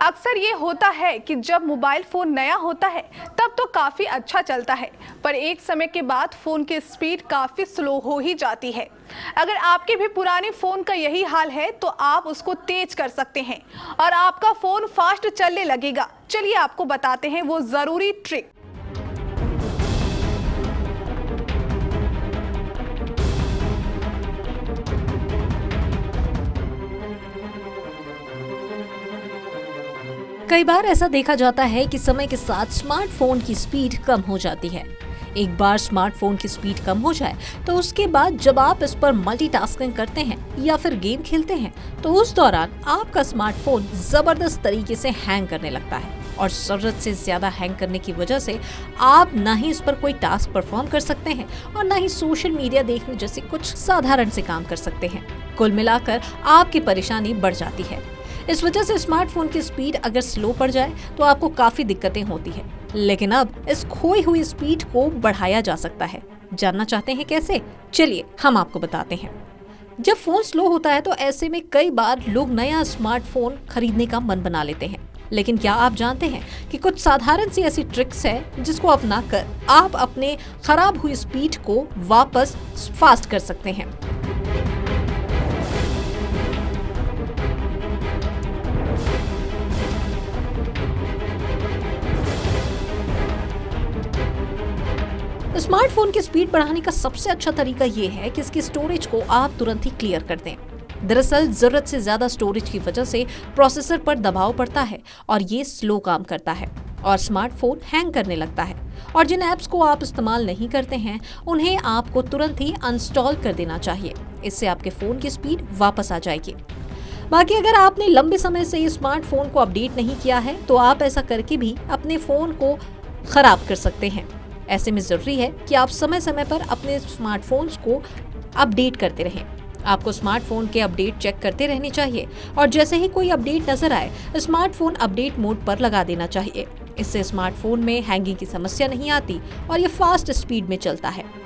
अक्सर ये होता है कि जब मोबाइल फ़ोन नया होता है तब तो काफ़ी अच्छा चलता है, पर एक समय के बाद फ़ोन की स्पीड काफ़ी स्लो हो ही जाती है। अगर आपके भी पुराने फ़ोन का यही हाल है तो आप उसको तेज कर सकते हैं और आपका फ़ोन फास्ट चलने लगेगा। चलिए आपको बताते हैं वो ज़रूरी ट्रिक। कई बार ऐसा देखा जाता है कि समय के साथ स्मार्टफोन की स्पीड कम हो जाती है। एक बार स्मार्टफोन की स्पीड कम हो जाए तो उसके बाद जब आप इस पर मल्टीटास्किंग करते हैं या फिर गेम खेलते हैं तो उस दौरान आपका स्मार्टफोन जबरदस्त तरीके से हैंग करने लगता है और जरूरत से ज्यादा हैंग करने की वजह से आप ना ही इस पर कोई टास्क परफॉर्म कर सकते हैं और ना ही सोशल मीडिया देखने जैसे कुछ साधारण से काम कर सकते हैं। कुल मिलाकर आपकी परेशानी बढ़ जाती है। इस वजह से स्मार्टफोन की स्पीड अगर स्लो पड़ जाए तो आपको काफी दिक्कतें होती है, लेकिन अब इस खोई हुई स्पीड को बढ़ाया जा सकता है। जानना चाहते हैं कैसे? चलिए हम आपको बताते हैं। जब फोन स्लो होता है तो ऐसे में कई बार लोग नया स्मार्टफोन खरीदने का मन बना लेते हैं, लेकिन क्या आप जानते हैं कि कुछ साधारण सी ऐसी ट्रिक्स है जिसको अपनाकर आप अपने खराब हुई स्पीड को वापस फास्ट कर सकते हैं। स्मार्टफोन की स्पीड बढ़ाने का सबसे अच्छा तरीका ये है कि इसकी स्टोरेज को आप तुरंत ही क्लियर कर दें। दरअसल जरूरत से ज्यादा स्टोरेज की वजह से प्रोसेसर पर दबाव पड़ता है और ये स्लो काम करता है और स्मार्टफोन हैंग करने लगता है। और जिन ऐप्स को आप इस्तेमाल नहीं करते हैं उन्हें आपको तुरंत ही अनस्टॉल कर देना चाहिए। इससे आपके फोन की स्पीड वापस आ जाएगी। बाकी अगर आपने लंबे समय से इस स्मार्टफोन को अपडेट नहीं किया है तो आप ऐसा करके भी अपने फोन को खराब कर सकते हैं। ऐसे में जरूरी है कि आप समय समय पर अपने स्मार्टफोन्स को अपडेट करते रहें। आपको स्मार्टफोन के अपडेट चेक करते रहने चाहिए और जैसे ही कोई अपडेट नजर आए स्मार्टफोन अपडेट मोड पर लगा देना चाहिए। इससे स्मार्टफोन में हैंगिंग की समस्या नहीं आती और ये फास्ट स्पीड में चलता है।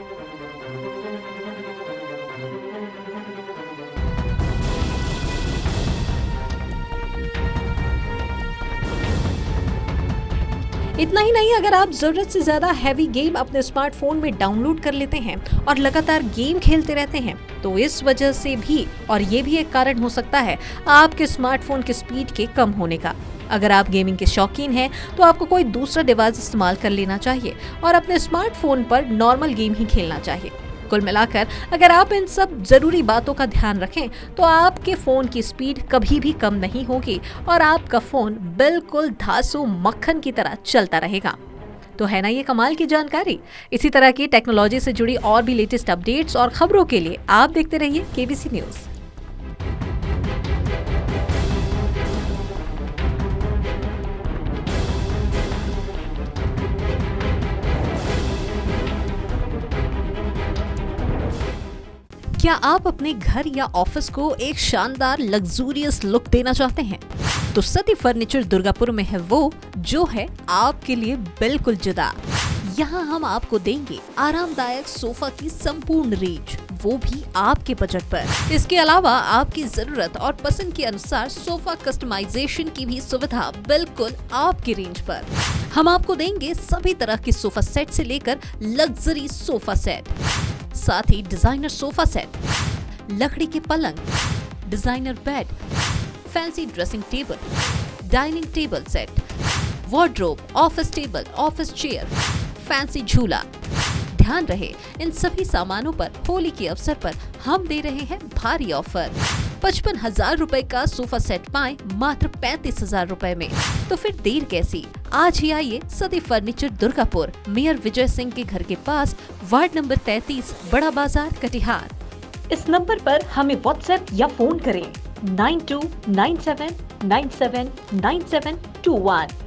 इतना ही नहीं, अगर आप जरूरत से ज्यादा हैवी गेम अपने स्मार्टफोन में डाउनलोड कर लेते हैं और लगातार गेम खेलते रहते हैं तो इस वजह से भी, और ये भी एक कारण हो सकता है आपके स्मार्टफोन की स्पीड के कम होने का। अगर आप गेमिंग के शौकीन हैं तो आपको कोई दूसरा डिवाइस इस्तेमाल कर लेना चाहिए और अपने स्मार्टफोन पर नॉर्मल गेम ही खेलना चाहिए। कुल मिलाकर अगर आप इन सब जरूरी बातों का ध्यान रखें तो आपके फोन की स्पीड कभी भी कम नहीं होगी और आपका फोन बिल्कुल धांसू मक्खन की तरह चलता रहेगा। तो है ना ये कमाल की जानकारी। इसी तरह की टेक्नोलॉजी से जुड़ी और भी लेटेस्ट अपडेट्स और खबरों के लिए आप देखते रहिए केबीसी न्यूज। क्या आप अपने घर या ऑफिस को एक शानदार लग्जूरियस लुक देना चाहते हैं? तो सती फर्नीचर दुर्गापुर में है वो जो है आपके लिए बिल्कुल जुदा। यहाँ हम आपको देंगे आरामदायक सोफा की संपूर्ण रेंज, वो भी आपके बजट पर। इसके अलावा आपकी जरूरत और पसंद के अनुसार सोफा कस्टमाइजेशन की भी सुविधा बिल्कुल आपकी रेंज पर। हम आपको देंगे सभी तरह के सोफा सेट से लेकर लग्जरी सोफा सेट, साथ ही डिजाइनर सोफा सेट, लकड़ी के पलंग, designer bed, fancy dressing table, dining table set, wardrobe, office table, office chair, fancy झूला। ध्यान रहे, इन सभी सामानों पर होली के अवसर पर हम दे रहे हैं भारी ऑफर। 55,000 रुपए का सोफा सेट पाएं मात्र 35,000 रुपए में। तो फिर देर कैसी, आज ही आइए सती फर्नीचर दुर्गापुर, मेयर विजय सिंह के घर के पास, वार्ड नंबर 33, बड़ा बाजार, कटिहार। इस नंबर पर हमें व्हाट्सएप या फोन करें 9297979721।